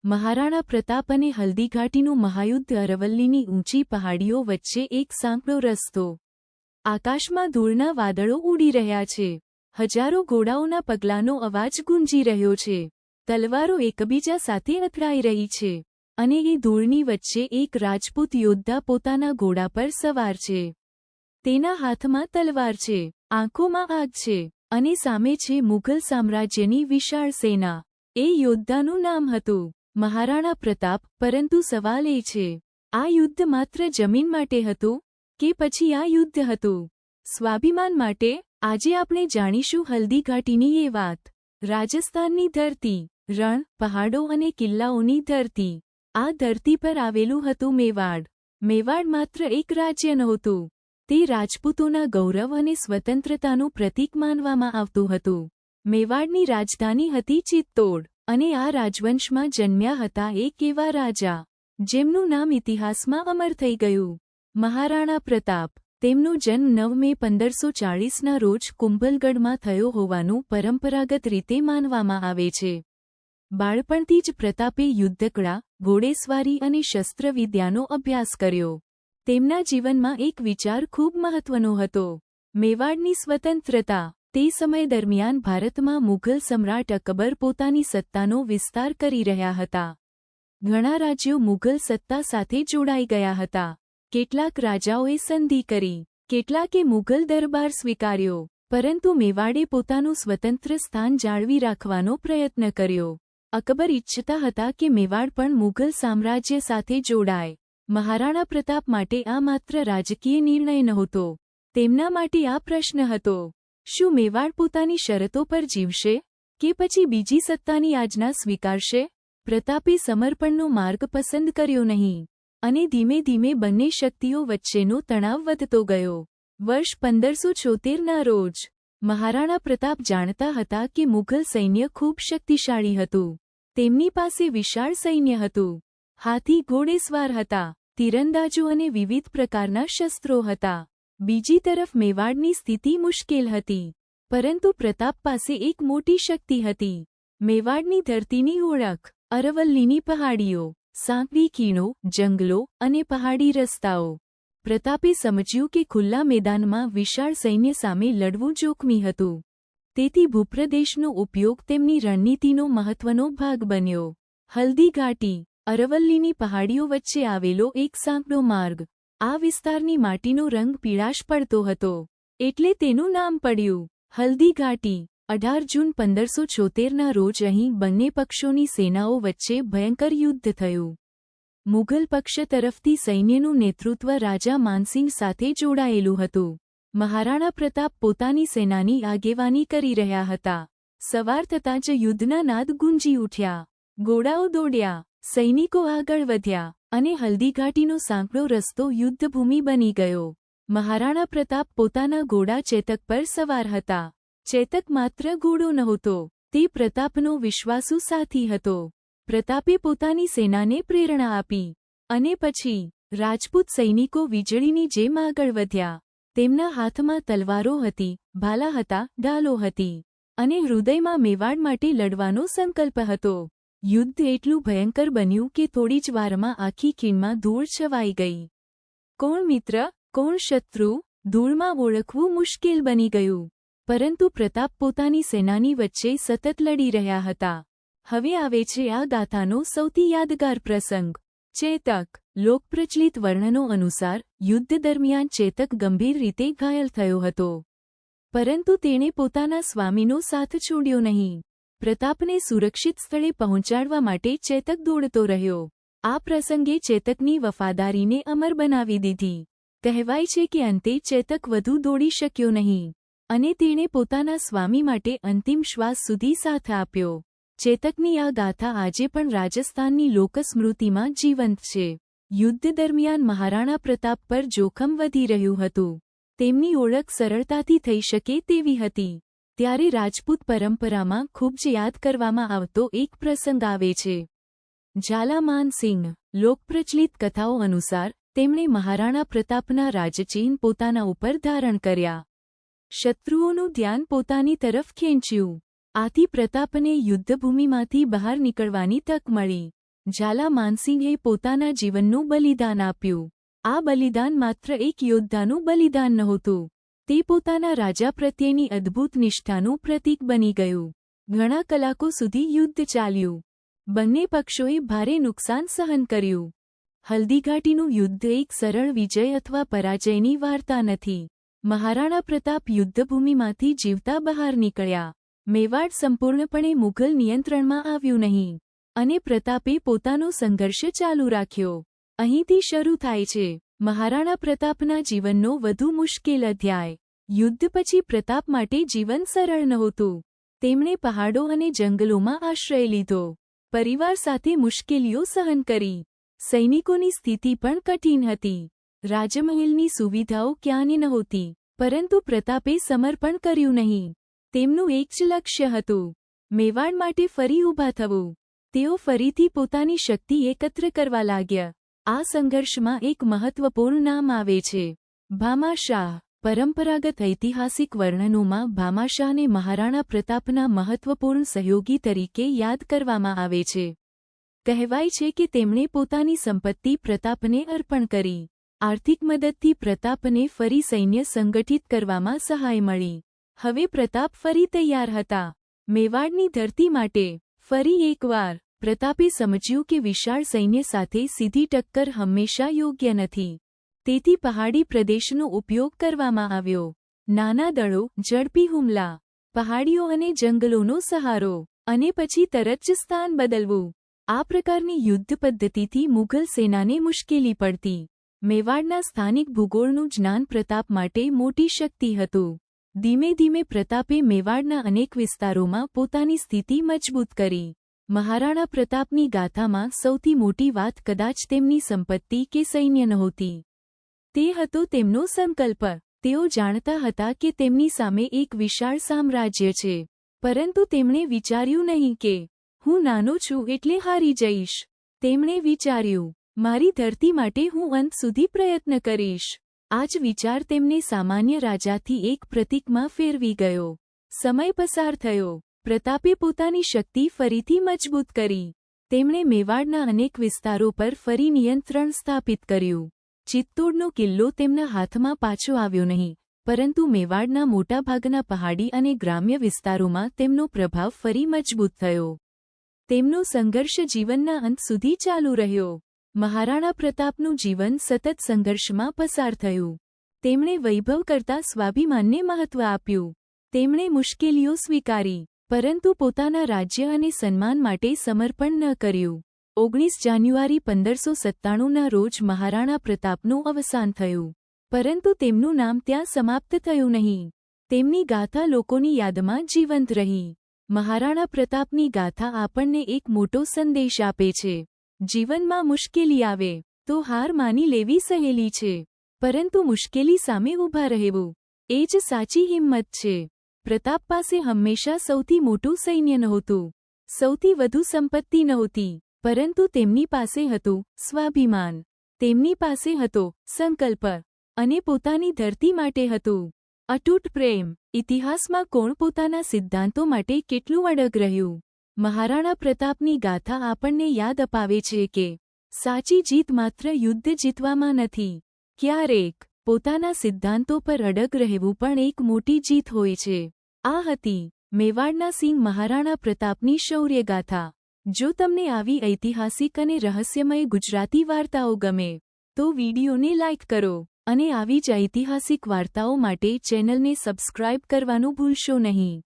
મહારાણા પ્રતાપ અને હલ્દીઘાટીનું મહાયુદ્ધ અરવલ્લીની ઊંચી પહાડીઓ વચ્ચે એક સાંકડો રસ્તો. આકાશમાં ધૂળના વાદળો ઉડી રહ્યા છે. હજારો ઘોડાઓના પગલાંનો અવાજ ગુંજી રહ્યો છે. તલવારો એકબીજા સાથે અથડાઈ રહી છે. અને એ ધૂળની વચ્ચે એક રાજપૂત યોદ્ધા પોતાના ઘોડા પર સવાર છે. તેના હાથમાં તલવાર છે, આંખોમાં આગ છે, અને સામે છે મુઘલ સામ્રાજ્યની વિશાળ સેના. એ યોદ્ધાનું નામ હતું મહારાણા પ્રતાપ. પરંતુ સવાલ એ છે, આ યુદ્ધ માત્ર જમીન માટે હતું કે પછી આ યુદ્ધ હતું સ્વાભિમાન માટે? આજે આપણે જાણીશું હલ્દીઘાટીની એ વાત. રાજસ્થાનની ધરતી, રણ, પહાડો અને કિલ્લાઓની ધરતી. આ ધરતી પર આવેલું હતું મેવાડ. મેવાડ માત્ર એક રાજ્ય નહોતું, તે રાજપૂતોના ગૌરવ અને સ્વતંત્રતાનું પ્રતીક માનવામાં આવતું હતું. મેવાડની રાજધાની હતી ચિત્તોડ, અને આ રાજવંશમાં જન્મ્યા હતા એક એવા રાજા જેમનું નામ ઇતિહાસમાં અમર થઈ ગયું, મહારાણા પ્રતાપ. તેમનો જન્મ 9 મે 1540ના રોજ કુંભલગઢમાં થયો હોવાનું પરંપરાગત રીતે માનવામાં આવે છે. બાળપણથી જ પ્રતાપે યુદ્ધકળા, ઘોડેસવારી અને શસ્ત્રવિદ્યાનો અભ્યાસ કર્યો. તેમના જીવનમાં એક વિચાર ખૂબ મહત્વનો હતો: મેવાડની સ્વતંત્રતા. તે સમય દરમિયાન ભારતમાં મુઘલ સમ્રાટ અકબર પોતાની સત્તાનો વિસ્તાર કરી રહ્યા હતા. ઘણા રાજ્યો મુઘલ સત્તા સાથે જોડાઈ ગયા હતા. કેટલાક રાજાઓએ સંધિ કરી, કેટલાકે મુઘલ દરબાર સ્વીકાર્યો, પરંતુ મેવાડે પોતાનું સ્વતંત્ર સ્થાન જાળવી રાખવાનો પ્રયત્ન કર્યો. અકબર ઇચ્છતા હતા કે મેવાડ પણ મુઘલ સામ્રાજ્ય સાથે જોડાય. મહારાણા પ્રતાપ માટે આ માત્ર રાજકીય નિર્ણય નહોતો. તેમના માટે આ પ્રશ્ન હતો: શું મેવાડ પોતાની શરતો પર જીવશે કે પછી બીજી સત્તાની આજ્ઞા સ્વીકારશે? પ્રતાપે સમર્પણનો માર્ગ પસંદ કર્યો નહીં, અને ધીમે ધીમે બંને શક્તિઓ વચ્ચેનો તણાવ વધતો ગયો. વર્ષ 1576ના રોજ મહારાણા પ્રતાપ જાણતા હતા કે મુઘલ સૈન્ય ખૂબ શક્તિશાળી હતું. તેમની પાસે વિશાળ સૈન્ય હતું, હાથી ઘોડેસવાર હતા, તીરંદાજો અને વિવિધ પ્રકારના શસ્ત્રો હતા. બીજી તરફ મેવાડની સ્થિતિ મુશ્કેલ હતી, પરંતુ પ્રતાપ પાસે એક મોટી શક્તિ હતી: મેવાડની ધરતીની ઓળખ, અરવલ્લીની પહાડીઓ, સાંકડી ખીણો, જંગલો અને પહાડી રસ્તાઓ. પ્રતાપે સમજ્યું કે ખુલ્લા મેદાનમાં વિશાળ સૈન્ય સામે લડવું જોખમી હતું. તેથી ભૂપ્રદેશનો ઉપયોગ તેમની રણનીતિનો મહત્વનો ભાગ બન્યો. હલ્દીઘાટી, અરવલ્લીની પહાડીઓ વચ્ચે આવેલો એક સાંકડો માર્ગ. આ વિસ્તારની માટીનો રંગ પીળાશ પડતો હતો, એટલે તેનું નામ પડ્યું હલ્દીઘાટી. 18 જૂન 1576ના રોજ અહીં બંને પક્ષોની સેનાઓ વચ્ચે ભયંકર યુદ્ધ થયું. મુઘલ પક્ષ તરફથી સૈન્યનું નેતૃત્વ રાજા માનસિંહ સાથે જોડાયેલું હતું. મહારાણા પ્રતાપ પોતાની સેનાની આગેવાની કરી રહ્યા હતા. સવાર થતાં જ યુદ્ધના નાદ ગુંજી ઉઠ્યા. ઘોડાઓ દોડ્યા, સૈનિકો આગળ વધ્યા, અને હલ્દીઘાટીનો સાંકડો રસ્તો યુદ્ધભૂમિ બની ગયો. મહારાણા પ્રતાપ પોતાના ઘોડા ચેતક પર સવાર હતા. ચેતક માત્ર ઘોડો નહોતો, તે પ્રતાપનો વિશ્વાસુ સાથી હતો. પ્રતાપે પોતાની સેનાને પ્રેરણા આપી, અને પછી રાજપૂત સૈનિકો વીજળીની જેમ આગળ વધ્યા. તેમના હાથમાં તલવારો હતી, ભાલા હતા, ઢાલો હતી, અને હૃદયમાં મેવાડ માટે લડવાનો સંકલ્પ હતો. યુદ્ધ એટલું ભયંકર બન્યું કે થોડી જ વારમાં આખી ખીણમાં ધૂળ છવાઈ ગઈ. કોણ મિત્ર, કોણ શત્રુ, ધૂળમાં ઓળખવું મુશ્કેલ બની ગયું. પરંતુ પ્રતાપ પોતાની સેનાની વચ્ચે સતત લડી રહ્યા હતા. હવે આવે છે આ ગાથાનો સૌથી યાદગાર પ્રસંગ: ચેતક. લોકપ્રચલિત વર્ણનો અનુસાર યુદ્ધ દરમિયાન ચેતક ગંભીર રીતે ઘાયલ થયો હતો, પરંતુ તેણે પોતાના સ્વામીનો સાથ છોડ્યો નહીં. પ્રતાપને સુરક્ષિત સ્થળે પહોંચાડવા માટે ચેતક દોડતો રહ્યો. આ પ્રસંગે ચેતકની વફાદારીને અમર બનાવી દીધી. કહેવાય છે કે અંતે ચેતક વધુ દોડી શક્યો નહીં, અને તેણે પોતાના સ્વામી માટે અંતિમ શ્વાસ સુધી સાથ આપ્યો. ચેતકની આ ગાથા આજે પણ રાજસ્થાનની લોકસ્મૃતિમાં જીવંત છે. યુદ્ધ દરમિયાન મહારાણા પ્રતાપ પર જોખમ વધી રહ્યું હતું. તેમની ઓળખ સરળતાથી થઈ શકે તેવી હતી. ત્યારે રાજપૂત પરંપરામાં ખૂબ જ યાદ કરવામાં આવતો એક પ્રસંગ આવે છે: ઝાલામાન સિંહ. લોકપ્રચલિત કથાઓ અનુસાર તેમણે મહારાણા પ્રતાપના રાજચિહ્ન પોતાના ઉપર ધારણ કર્યા. શત્રુઓનું ધ્યાન પોતાની તરફ ખેંચ્યું. આથી પ્રતાપને યુદ્ધભૂમિમાંથી બહાર નીકળવાની તક મળી. ઝાલા માનસિંહે પોતાના જીવનનું બલિદાન આપ્યું. આ બલિદાન માત્ર એક યોદ્ધાનું બલિદાન નહોતું. તે પોતાના રાજા પ્રત્યેની અદ્ભુત નિષ્ઠાનું પ્રતીક બની ગયું. ઘણા કલાકો સુધી યુદ્ધ ચાલ્યું. બંને પક્ષોએ ભારે નુકસાન સહન કર્યું. હલ્દીઘાટીનું યુદ્ધ એક સરળ વિજય અથવા પરાજયની વાર્તા નથી. મહારાણા પ્રતાપ યુદ્ધભૂમિમાંથી જીવતા બહાર નીકળ્યા. મેવાડ સંપૂર્ણપણે મુઘલ નિયંત્રણમાં આવ્યું નહીં. અને પ્રતાપે પોતાનો સંઘર્ષ ચાલુ રાખ્યો. અહીંથી શરૂ થાય છે મહારાણા પ્રતાપના જીવનનો વધુ મુશ્કેલ અધ્યાય. યુદ્ધ પછી પ્રતાપ માટે જીવન સરળ નહોતું. તેમણે પહાડો અને જંગલોમાં આશ્રય લીધો. પરિવાર સાથે મુશ્કેલીઓ સહન કરી. સૈનિકોની સ્થિતિ પણ કઠિન હતી. રાજમહેલની સુવિધાઓ ક્યાંય નહોતી. પરંતુ પ્રતાપે સમર્પણ કર્યું નહીં. તેમનું એક જ લક્ષ્ય હતું, મેવાડ માટે ફરી ઊભા થવું. તેઓ ફરીથી પોતાની શક્તિ એકત્ર કરવા લાગ્યા. આ સંઘર્ષમાં એક મહત્વપૂર્ણ નામ આવે છે, ભામાશાહ. પરંપરાગત ઐતિહાસિક વર્ણનોમાં ભામાશાહને મહારાણા પ્રતાપના મહત્વપૂર્ણ સહયોગી તરીકે યાદ કરવામાં આવે છે. કહેવાય છે કે તેમણે પોતાની સંપત્તિ પ્રતાપને અર્પણ કરી. આર્થિક મદદથી પ્રતાપને ફરી સૈન્ય સંગઠિત કરવામાં સહાય મળી. હવે પ્રતાપ ફરી તૈયાર હતા મેવાડની ધરતી માટે. ફરી એકવાર પ્રતાપે સમજ્યું કે વિશાળ સૈન્ય સાથે સીધી ટક્કર હંમેશા યોગ્ય નથી. તેથી પહાડી પ્રદેશનો ઉપયોગ કરવામાં આવ્યો. નાના દળો, ઝડપી હુમલા, પહાડીઓ અને જંગલોનો સહારો, અને પછી તરત જ સ્થાન બદલવું. આ પ્રકારની યુદ્ધ પદ્ધતિથી મુઘલ સેનાને મુશ્કેલી પડતી. મેવાડના સ્થાનિક ભૂગોળનું જ્ઞાન પ્રતાપ માટે મોટી શક્તિ હતું. ધીમે ધીમે પ્રતાપે મેવાડના અનેક વિસ્તારોમાં પોતાની સ્થિતિ મજબૂત કરી. મહારાણા પ્રતાપની ગાથામાં સૌથી મોટી વાત કદાચ તેમની સંપત્તિ કે સૈન્ય નહોતી. તે હતો તેમનો સંકલ્પ. તેઓ જાણતા હતા કે તેમની સામે એક વિશાળ સામ્રાજ્ય છે. પરંતુ તેમણે વિચાર્યું નહીં કે હું નાનો છું એટલે હારી જઈશ. તેમણે વિચાર્યું, મારી ધરતી માટે હું અંત સુધી પ્રયત્ન કરીશ. આ જ વિચાર તેમને સામાન્ય રાજાથી એક પ્રતીકમાં ફેરવી ગયો. સમય પસાર થયો. પ્રતાપે પોતાની શક્તિ ફરીથી મજબૂત કરી. તેમણે મેવાડના અનેક વિસ્તારો પર ફરી નિયંત્રણ સ્થાપિત કર્યું. ચિત્તોડનો કિલ્લો તેમના હાથમાં પાછો આવ્યો નહીં, પરંતુ મેવાડના મોટાભાગના પહાડી અને ગ્રામ્ય વિસ્તારોમાં તેમનો પ્રભાવ ફરી મજબૂત થયો. તેમનો સંઘર્ષ જીવનના અંત સુધી ચાલુ રહ્યો. મહારાણા પ્રતાપનું જીવન સતત સંઘર્ષમાં પસાર થયું. તેમણે વૈભવ કરતાં સ્વાભિમાનને મહત્વ આપ્યું. તેમણે મુશ્કેલીઓ સ્વીકારી, પરંતુ પોતાના રાજ્ય અને સન્માન માટે સમર્પણ ન કર્યું. 19 જાન્યુઆરી 1597ના રોજ મહારાણા પ્રતાપનું અવસાન થયું. પરંતુ તેમનું નામ ત્યાં સમાપ્ત થયું નહીં. તેમની ગાથા લોકોની યાદમાં જીવંત રહી. મહારાણા પ્રતાપની ગાથા આપણને એક મોટો સંદેશ આપે છે. જીવનમાં મુશ્કેલી આવે તો હાર માની લેવી સહેલી છે, પરંતુ મુશ્કેલી સામે ઊભા રહેવું એ જ સાચી હિંમત છે. પ્રતાપ પાસે હંમેશા સૌથી મોટું સૈન્ય નહોતું, સૌથી વધુ સંપત્તિ નહોતી, પરંતુ તેમની પાસે હતું સ્વાભિમાન. તેમની પાસે હતો સંકલ્પ, અને પોતાની ધરતી માટે હતું અતૂટ પ્રેમ. ઇતિહાસમાં કોણ પોતાના સિદ્ધાંતો માટે કેટલું અડગ રહ્યું? મહારાણા પ્રતાપની ગાથા આપણને યાદ અપાવે છે કે સાચી જીત માત્ર યુદ્ધ જીતવામાં નથી. ક્યારેક પોતાના સિદ્ધાંતો પર અડગ રહેવું પણ એક મોટી જીત હોય છે. આ હતી મેવાડના સિંહ મહારાણા પ્રતાપની શૌર્યગાથા. જો તમને આવી ઐતિહાસિક અને રહસ્યમય ગુજરાતી વાર્તાઓ ગમે તો વિડીયોને લાઇક કરો અને આવી જ ઐતિહાસિક વાર્તાઓ માટે ચેનલને સબસ્ક્રાઇબ કરવાનું ભૂલશો નહીં.